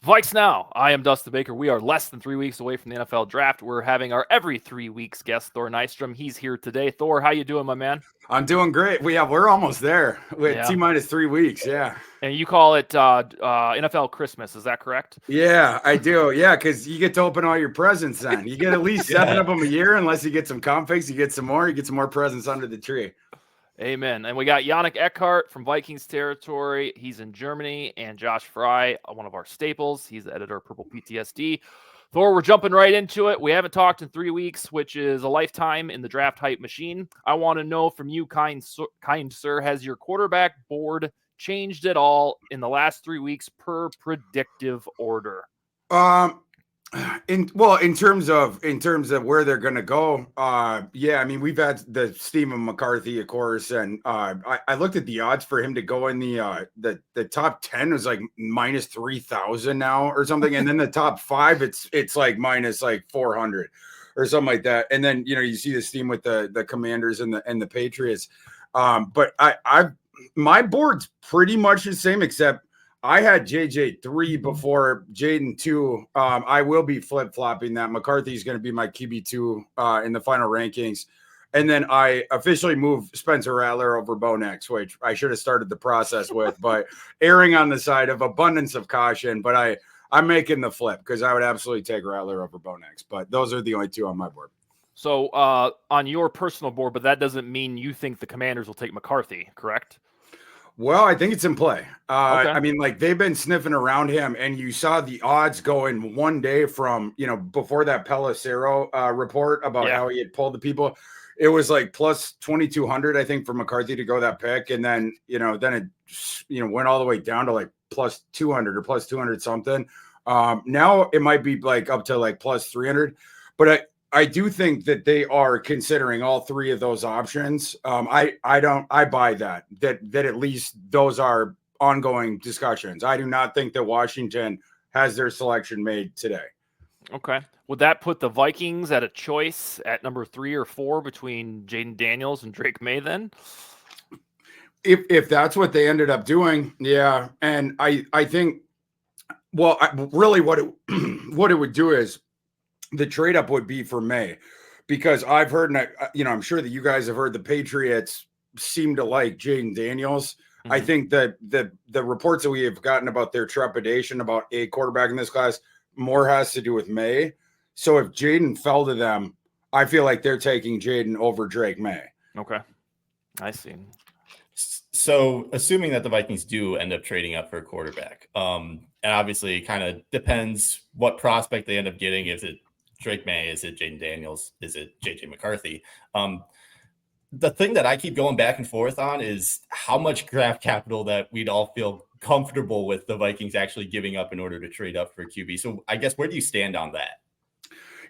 VikesNow. I am Dustin Baker. We are less than 3 weeks away from the NFL draft. We're having our every 3 weeks guest, Thor Nystrom. He's here today. Thor, how you doing, my man? I'm doing great. We're almost there. With Yeah. T-minus 3 weeks. Yeah. And you call it NFL Christmas. Is that correct? Yeah, I do. Yeah, because you get to open all your presents then. You get at least 7 of them a year, unless you get some configs. You get some more presents under the tree. Amen. And we got Yannick Eckhart from Vikings territory. He's in Germany. And Josh Fry, one of our staples. He's the editor of Purple PTSD. Thor, we're jumping right into it. We haven't talked in 3 weeks, which is a lifetime in the draft hype machine. I want to know from you, kind sir, has your quarterback board changed at all in the last 3 weeks per predictive order? In terms of where they're going to go, yeah, I mean, we've had the Stephen McCarthy, of course, and I looked at the odds for him to go in the top 10 was like minus 3,000 now or something, and then the top 5 it's like minus like 400 or something like that, and then you see this team with the Commanders and the Patriots, but my board's pretty much the same except I had JJ 3 before Jaden 2. I will be flip-flopping that. McCarthy's going to be my QB 2 in the final rankings. And then I officially moved Spencer Rattler over Bo Nix, which I should have started the process with, but erring on the side of abundance of caution. But I'm making the flip because I would absolutely take Rattler over Bo Nix. But those are the only 2 on my board. So on your personal board, but that doesn't mean you think the Commanders will take McCarthy, correct? Well, I think it's in play. Okay. I mean, like they've been sniffing around him, and you saw the odds going one day from, before that Pelissero report about how he had pulled the people. It was like plus 2,200, I think, for McCarthy to go that pick. And then, then it, went all the way down to like plus 200 or plus 200 something. Now it might be like up to like plus 300, but I do think that they are considering all 3 of those options. I buy that at least those are ongoing discussions. I do not think that Washington has their selection made today. Okay. Would that put the Vikings at a choice at number 3 or 4 between Jaden Daniels and Drake May then? If that's what they ended up doing, yeah. And I think, well, really what it would do is, the trade up would be for May, because I've heard, and I'm sure that you guys have heard, the Patriots seem to like Jaden Daniels. Mm-hmm. I think that the reports that we have gotten about their trepidation about a quarterback in this class more has to do with May. So if Jaden fell to them, I feel like they're taking Jaden over Drake May. Okay. I see. So assuming that the Vikings do end up trading up for a quarterback, and obviously it kind of depends what prospect they end up getting. Is it Drake May? Is it Jaden Daniels? Is it JJ McCarthy? The thing that I keep going back and forth on is how much draft capital that we'd all feel comfortable with the Vikings actually giving up in order to trade up for QB. So I guess where do you stand on that?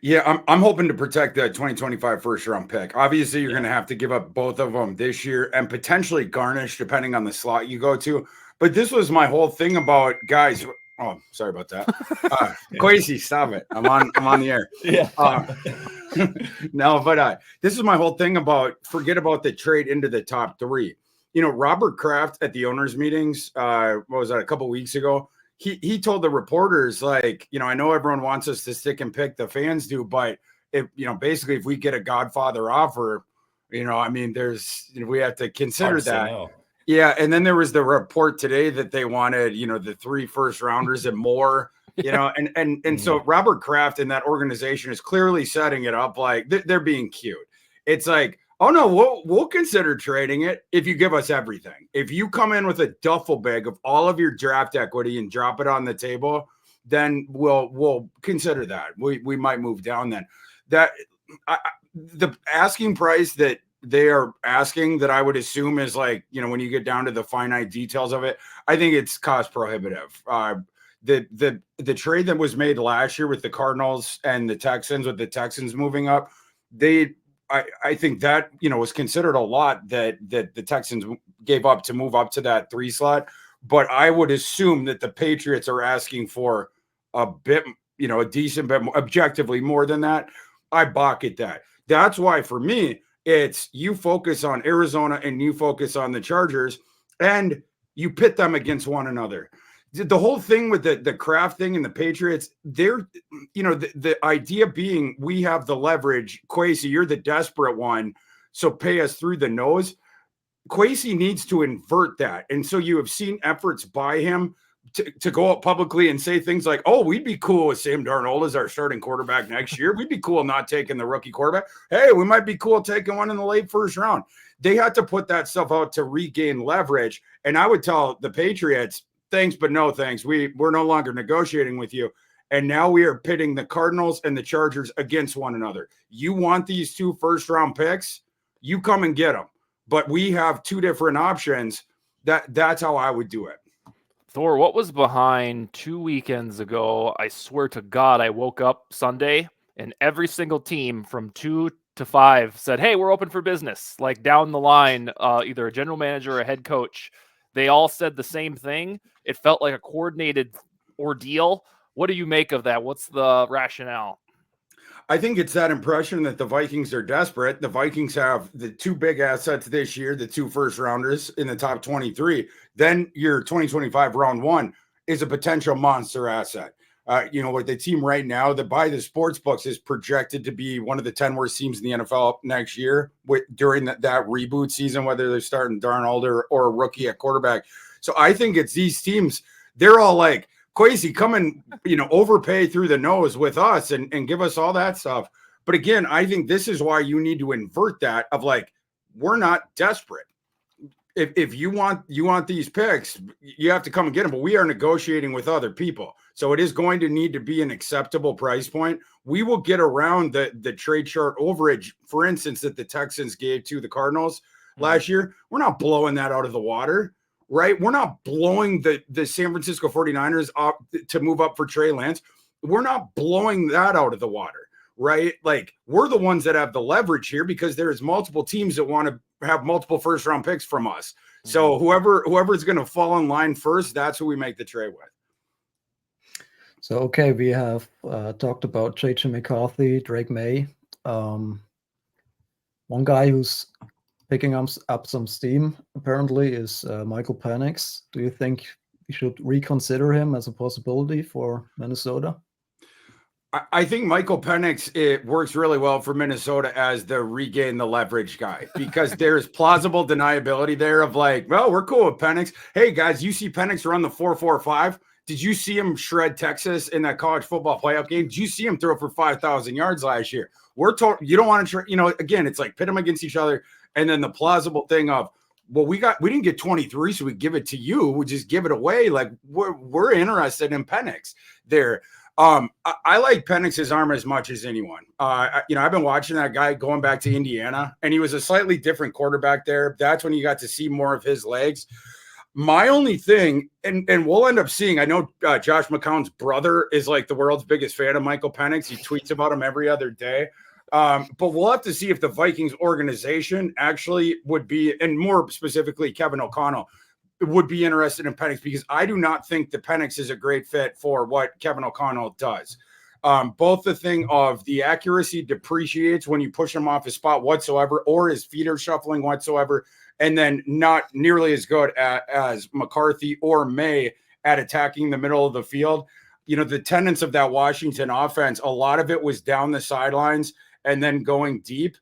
Yeah, I'm hoping to protect the 2025 first round pick. Obviously, you're going to have to give up both of them this year and potentially garnish depending on the slot you go to. But this was my whole thing about guys. Oh, sorry about that. Quasi, stop it. I'm on the air. Yeah. No, but this is my whole thing about forget about the trade into the top 3. Robert Kraft at the owners meetings, what was that, a couple weeks ago? He told the reporters, like, I know everyone wants us to stick and pick, the fans do, but if, basically if we get a Godfather offer, I mean, we have to consider that. No. Yeah, and then there was the report today that they wanted, the 3 first rounders and more, and so Robert Kraft and that organization is clearly setting it up like they're being cute. It's like, oh no, we'll consider trading it if you give us everything. If you come in with a duffel bag of all of your draft equity and drop it on the table, then we'll consider that. We might move down then. The asking price that they are asking, that I would assume is like, when you get down to the finite details of it, I think it's cost prohibitive. The trade that was made last year with the Cardinals and the Texans, with the Texans moving up, I think that, was considered a lot that the Texans gave up to move up to that 3 slot. But I would assume that the Patriots are asking for a bit, a decent bit more, objectively more than that. I balk at that. That's why for me, it's you focus on Arizona and you focus on the Chargers and you pit them against one another. the whole thing with the Kraft thing and the Patriots, they're, the idea being we have the leverage. Kwesi, you're the desperate one, so pay us through the nose. Kwesi needs to invert that. And so you have seen efforts by him to go up publicly and say things like, oh, we'd be cool with Sam Darnold as our starting quarterback next year. We'd be cool not taking the rookie quarterback. Hey, we might be cool taking one in the late first round. They had to put that stuff out to regain leverage. And I would tell the Patriots, thanks, but no thanks. We're no longer negotiating with you. And now we are pitting the Cardinals and the Chargers against one another. You want these 2 first-round picks? You come and get them. But we have 2 different options. That's how I would do it. Thor, what was behind 2 weekends ago? I swear to God, I woke up Sunday and every single team from 2 to 5 said, hey, we're open for business. Like down the line, either a general manager or a head coach, they all said the same thing. It felt like a coordinated ordeal. What do you make of that? What's the rationale? I think it's that impression that the Vikings are desperate. The Vikings have the 2 big assets this year, the 2 first rounders in the top 23. Then your 2025 round 1 is a potential monster asset. With the team right now that by the sports books is projected to be one of the 10 worst teams in the NFL next year during that reboot season, whether they're starting Darnold or a rookie at quarterback. So I think it's these teams. They're all like, Kwesi, come and, overpay through the nose with us and give us all that stuff. But again, I think this is why you need to invert that of like, we're not desperate. If you want these picks, you have to come and get them, but we are negotiating with other people. So it is going to need to be an acceptable price point. We will get around the trade chart overage, for instance, that the Texans gave to the Cardinals last year. We're not blowing that out of the water. Right? We're not blowing the San Francisco 49ers up to move up for Trey Lance. We're not blowing that out of the water, right? Like we're the ones that have the leverage here because there's multiple teams that want to have multiple first round picks from us. So whoever's going to fall in line first, that's who we make the trade with. So, okay, we have talked about J.J. McCarthy, Drake May. One guy who's picking up some steam apparently is Michael Penix. Do you think we should reconsider him as a possibility for Minnesota? I think Michael Penix, it works really well for Minnesota as the regain the leverage guy because there's plausible deniability there of like, well, we're cool with Penix. Hey guys, you see Penix run the 4.45. Did you see him shred Texas in that college football playoff game? Did you see him throw for 5,000 yards last year? We're told you don't want to, again, it's like pit them against each other. And then the plausible thing of, well, we didn't get 23, so we give it to you. We just give it away. Like we're interested in Penix there. I like Penix's arm as much as anyone. I've been watching that guy going back to Indiana, and he was a slightly different quarterback there. That's when you got to see more of his legs. My only thing, and we'll end up seeing, I know Josh McCown's brother is like the world's biggest fan of Michael Penix. He tweets about him every other day. But we'll have to see if the Vikings organization actually would be, and more specifically Kevin O'Connell, would be interested in Penix, because I do not think that Penix is a great fit for what Kevin O'Connell does. Both the thing of the accuracy depreciates when you push him off his spot whatsoever, or his feet are shuffling whatsoever, and then not nearly as good as McCarthy or May at attacking the middle of the field. The tenets of that Washington offense, a lot of it was down the sidelines and then going deep.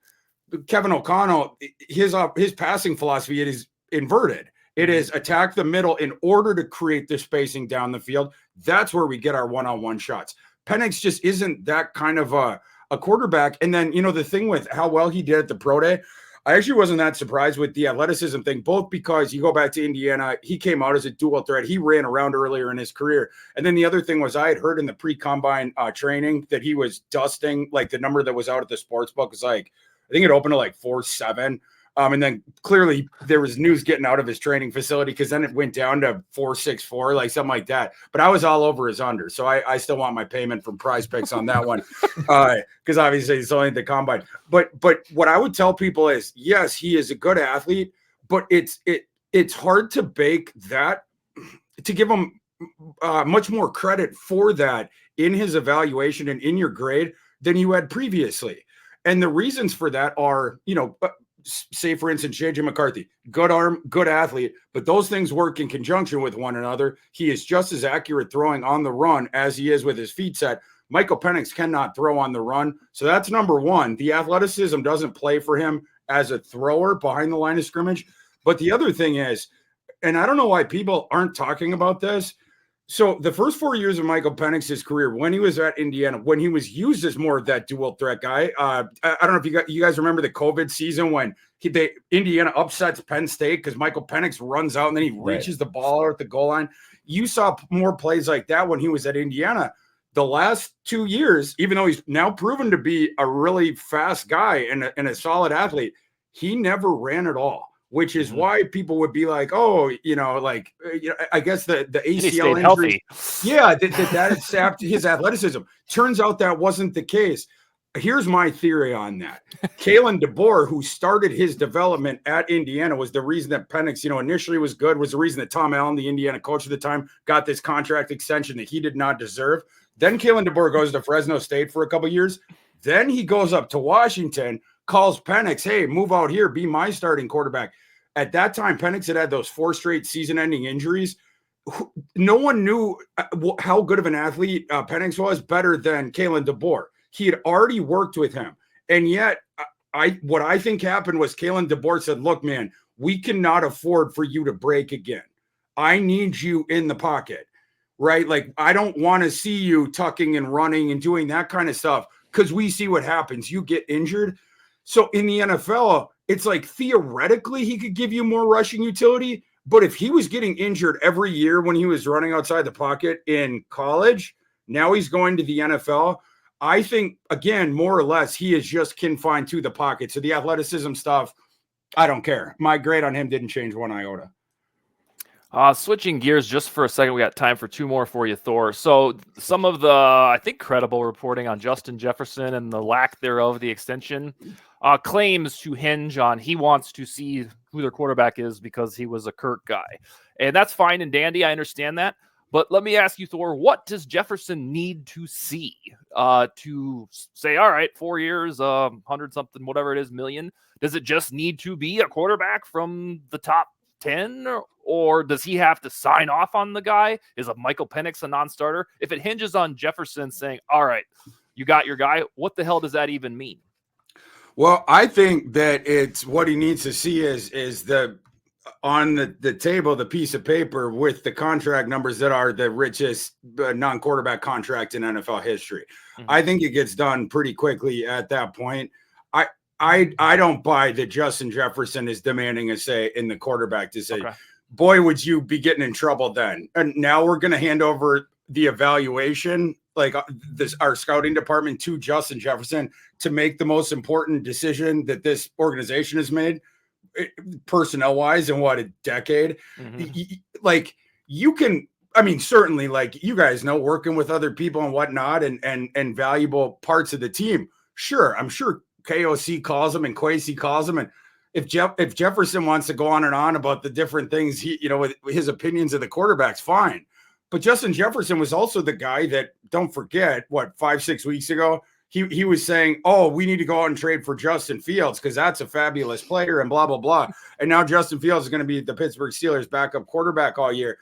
Kevin O'Connell, his passing philosophy, it is inverted. It is attack the middle in order to create the spacing down the field. That's where we get our one-on-one shots. Penix just isn't that kind of a quarterback. And then, the thing with how well he did at the pro day, I actually wasn't that surprised with the athleticism thing, both because you go back to Indiana, he came out as a dual threat. He ran around earlier in his career. And then the other thing was I had heard in the pre-combine training that he was dusting, like the number that was out at the sports book was like, I think it opened to like 4.7. And then clearly there was news getting out of his training facility, because then it went down to 4.64, like something like that. But I was all over his under. So I still want my payment from Prize Picks on that one, because obviously it's only the combine. But what I would tell people is, yes, he is a good athlete, but it's hard to bake that, to give him much more credit for that in his evaluation and in your grade than you had previously. And the reasons for that are, say for instance, JJ McCarthy, good arm, good athlete, but those things work in conjunction with one another. He is just as accurate throwing on the run as he is with his feet set. Michael Penix cannot throw on the run. So that's number one. The athleticism doesn't play for him as a thrower behind the line of scrimmage. But the other thing is, and I don't know why people aren't talking about this. So the first 4 years of Michael Penix's career, when he was at Indiana, when he was used as more of that dual threat guy, I don't know if you guys remember the COVID season when Indiana upsets Penn State because Michael Penix runs out and then he reaches the ball at the goal line. You saw more plays like that when he was at Indiana. The last 2 years, even though he's now proven to be a really fast guy and a solid athlete, he never ran at all. Which is why people would be like, oh, I guess the ACL injury. Yeah, that sapped his athleticism. Turns out that wasn't the case. Here's my theory on that. Kalen DeBoer, who started his development at Indiana, was the reason that Penix, initially was good, was the reason that Tom Allen, the Indiana coach at the time, got this contract extension that he did not deserve. Then Kalen DeBoer goes to Fresno State for a couple of years. Then he goes up to Washington, calls Penix, hey, move out here, be my starting quarterback. At that time, Penix had those 4 straight season-ending injuries. No one knew how good of an athlete Penix was better than Kalen DeBoer. He had already worked with him. And yet, what I think happened was Kalen DeBoer said, look, man, we cannot afford for you to break again. I need you in the pocket, right? Like, I don't want to see you tucking and running and doing that kind of stuff because we see what happens. You get injured. So in the NFL, it's like theoretically he could give you more rushing utility, but if he was getting injured every year when he was running outside the pocket in college, now he's going to the NFL. I think, again, more or less, he is just confined to the pocket. So the athleticism stuff, I don't care. My grade on him didn't change one iota. Switching gears just for a second, we got time for 2 more for you, Thor. So some of the, I think, credible reporting on Justin Jefferson and the lack thereof, the extension, claims to hinge on he wants to see who their quarterback is because he was a Kirk guy. And that's fine and dandy. I understand that. But let me ask you, Thor, what does Jefferson need to see to say, all right, 4 years, 100-something, whatever it is, million? Does it just need to be a quarterback from the top 10, or does he have to sign off on the guy? Is a Michael Penix a non-starter? If it hinges on Jefferson saying, all right, you got your guy, what the hell does that even mean? Well, I think that it's what he needs to see is on the table, the piece of paper with the contract numbers that are the richest non-quarterback contract in NFL history. I think it gets done pretty quickly at that point. I don't buy that Justin Jefferson is demanding a say in the quarterback to say, boy, would you be getting in trouble then. And now we're going to hand over the evaluation, like our scouting department, to Justin Jefferson to make the most important decision that this organization has made personnel wise in what, a decade. Like, you can, I mean, certainly, like, you guys know, working with other people and whatnot and valuable parts of the team. Sure. I'm sure KOC calls him and Kwesi calls him. And if Jefferson wants to go on and on about the different things, with his opinions of the quarterbacks, fine. But Justin Jefferson was also the guy that, don't forget, 5-6 weeks ago, he was saying, oh, we need to go out and trade for Justin Fields because that's a fabulous player and blah, blah, blah. And now Justin Fields is going to be the Pittsburgh Steelers backup quarterback all year.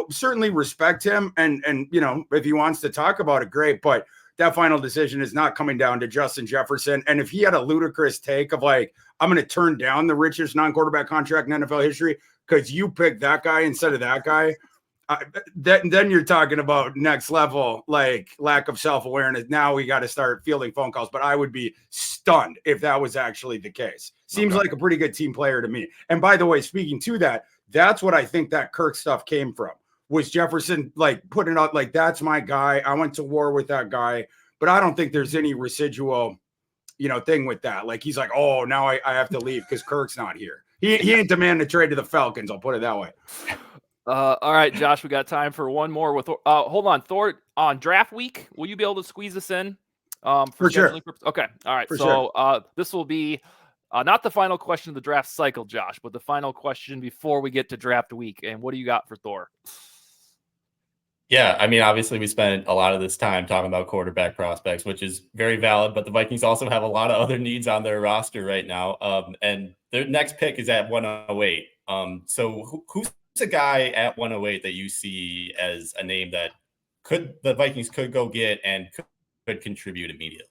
Certainly respect him. And if he wants to talk about it, great. But that final decision is not coming down to Justin Jefferson. And if he had a ludicrous take of like, I'm going to turn down the richest non-quarterback contract in NFL history because you picked that guy instead of that guy, then you're talking about next level, like, lack of self-awareness. Now we got to start fielding phone calls, but I would be stunned if that was actually the case. Seems like a pretty good team player to me. And by the way, speaking to that, that's what I think that Kirk stuff came from. Was Jefferson like putting out like, that's my guy, I went to war with that guy, but I don't think there's any residual, thing with that. Like, he's like, oh, now I have to leave because Kirk's not here. He ain't demanding to trade to the Falcons. I'll put it that way. All right, Josh, we got time for one more with hold on, Thor, on draft week. Will you be able to squeeze this in? For sure. Okay. All right. For so sure. This will be not the final question of the draft cycle, Josh, but the final question before we get to draft week. And what do you got for Thor? Yeah, I mean, obviously we spent a lot of this time talking about quarterback prospects, which is very valid, but the Vikings also have a lot of other needs on their roster right now. And their next pick is at 108. So who's a guy at 108 that you see as a name that the Vikings could go get and could contribute immediately?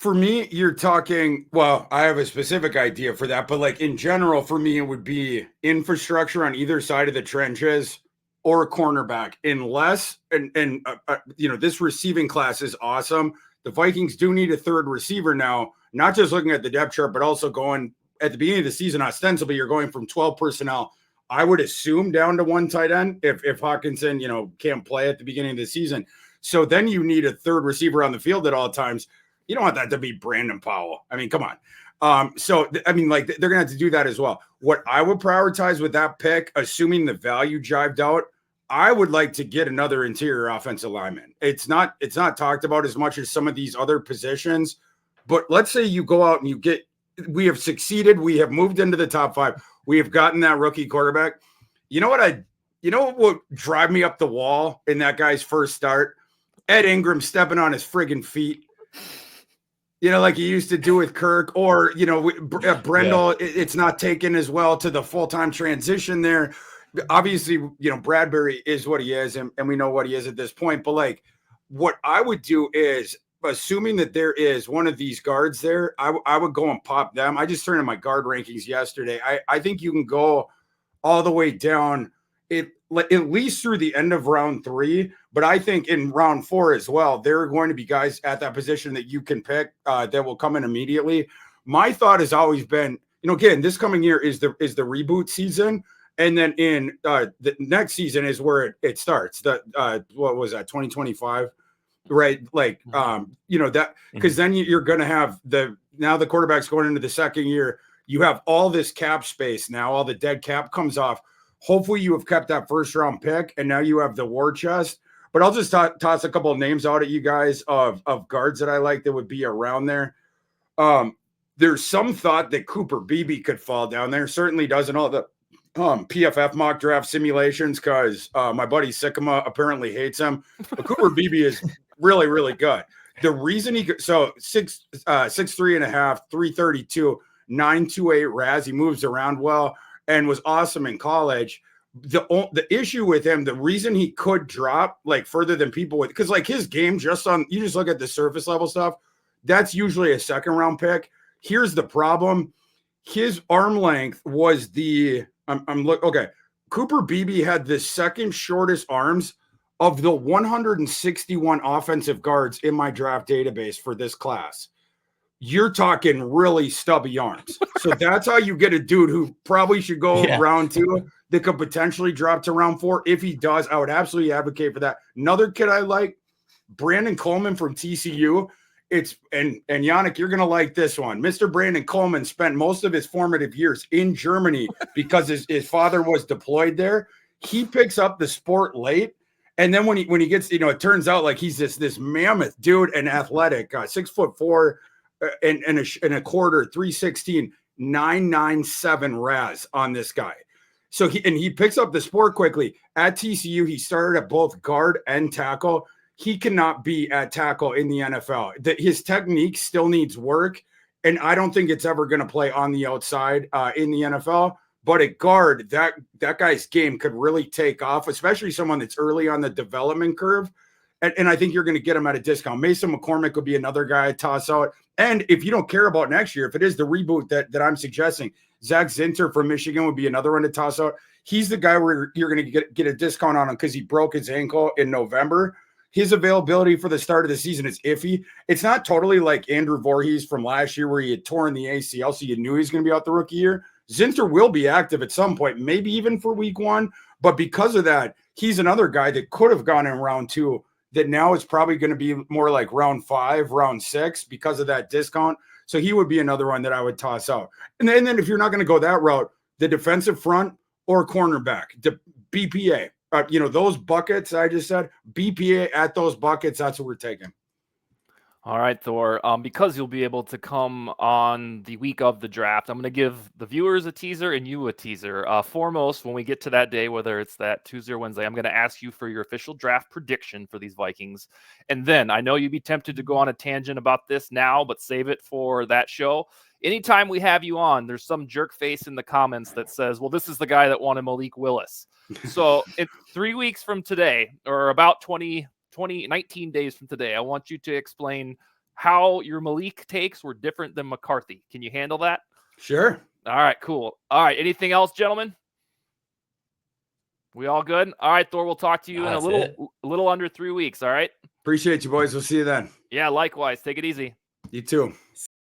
For me, you're talking, well, I have a specific idea for that, but like in general, for me, it would be infrastructure on either side of the trenches or a cornerback, unless, this receiving class is awesome. The Vikings do need a third receiver now, not just looking at the depth chart, but also going at the beginning of the season, ostensibly, you're going from 12 personnel, I would assume, down to one tight end if Hawkinson, can't play at the beginning of the season. So then you need a third receiver on the field at all times. You don't want that to be Brandon Powell. I mean, come on. They're going to have to do that as well. What I would prioritize with that pick, assuming the value jived out, I would like to get another interior offensive lineman. It's not talked about as much as some of these other positions, but let's say you go out and we have succeeded. We have moved into the top 5. We have gotten that rookie quarterback. You know what would drive me up the wall in that guy's first start? Ed Ingram stepping on his friggin' feet. Like he used to do with Kirk, or, Brendel, it's not taken as well to the full-time transition there. Obviously, Bradbury is what he is, and we know what he is at this point. But like, what I would do is, assuming that there is one of these guards there, I would go and pop them. I just turned in my guard rankings yesterday. I think you can go all the way down at least through the end of round 3, but I think in round 4 as well, there are going to be guys at that position that you can pick that will come in immediately. My thought has always been, again, this coming year is the reboot season, and then in the next season is where it starts. What was that, 2025, right? Like that, because then you're going to have now the quarterback's going into the second year. You have all this cap space now, all the dead cap comes off. Hopefully you have kept that first round pick, and now you have the war chest. But I'll just toss a couple of names out at you guys of guards that I like that would be around there. There's some thought that Cooper Beebe could fall down there. Certainly does in all the PFF mock draft simulations, because my buddy Sycamore apparently hates him. But Cooper Beebe is really, really good. The reason 6'3 and a half, 332, 928 RAS. He moves around well and was awesome in college. The issue with him, the reason he could drop like further than people would, because like his game, you just look at the surface level stuff, that's usually a second round pick. Here's the problem. His arm length was Cooper Beebe had the second shortest arms of the 161 offensive guards in my draft database for this class. You're talking really stubby arms. So that's how you get a dude who probably should go round 2 that could potentially drop to round 4. If he does, I would absolutely advocate for that. Another kid I like, Brandon Coleman from TCU. And Yannick, you're going to like this one. Mr. Brandon Coleman spent most of his formative years in Germany because his father was deployed there. He picks up the sport late. And then when he gets, it turns out like he's this mammoth dude and athletic, 6'4", and a quarter, 316, 997 RAS on this guy. So he picks up the sport quickly. At TCU, he started at both guard and tackle. He cannot be at tackle in the NFL. His technique still needs work, and I don't think it's ever going to play on the outside in the NFL. But at guard, that guy's game could really take off, especially someone that's early on the development curve. And I think you're going to get him at a discount. Mason McCormick would be another guy I'd toss out. And if you don't care about next year, if it is the reboot that I'm suggesting, Zach Zinter from Michigan would be another one to toss out. He's the guy where you're going to get a discount on him because he broke his ankle in November. His availability for the start of the season is iffy. It's not totally like Andrew Voorhees from last year where he had torn the ACL, so you knew he was going to be out the rookie year. Zinter will be active at some point, maybe even for week 1. But because of that, he's another guy that could have gone in round 2 that now is probably going to be more like round 5, round 6 because of that discount. So he would be another one that I would toss out. And then if you're not going to go that route, the defensive front or cornerback, the BPA, those buckets I just said, BPA at those buckets, that's what we're taking. All right, Thor. Because you'll be able to come on the week of the draft, I'm going to give the viewers a teaser and you a teaser. Foremost, when we get to that day, whether it's that Tuesday or Wednesday, I'm going to ask you for your official draft prediction for these Vikings. And then I know you'd be tempted to go on a tangent about this now, but save it for that show. Anytime we have you on, there's some jerk face in the comments that says, well, this is the guy that wanted Malik Willis. So 3 weeks from today, or about 19 days from today, I want you to explain how your Malik takes were different than McCarthy. Can you handle that? Sure. All right, cool. All right, anything else, gentlemen? We all good? All right, Thor, we'll talk to you in a little under 3 weeks, all right? Appreciate you, boys. We'll see you then. Yeah, likewise. Take it easy. You too. See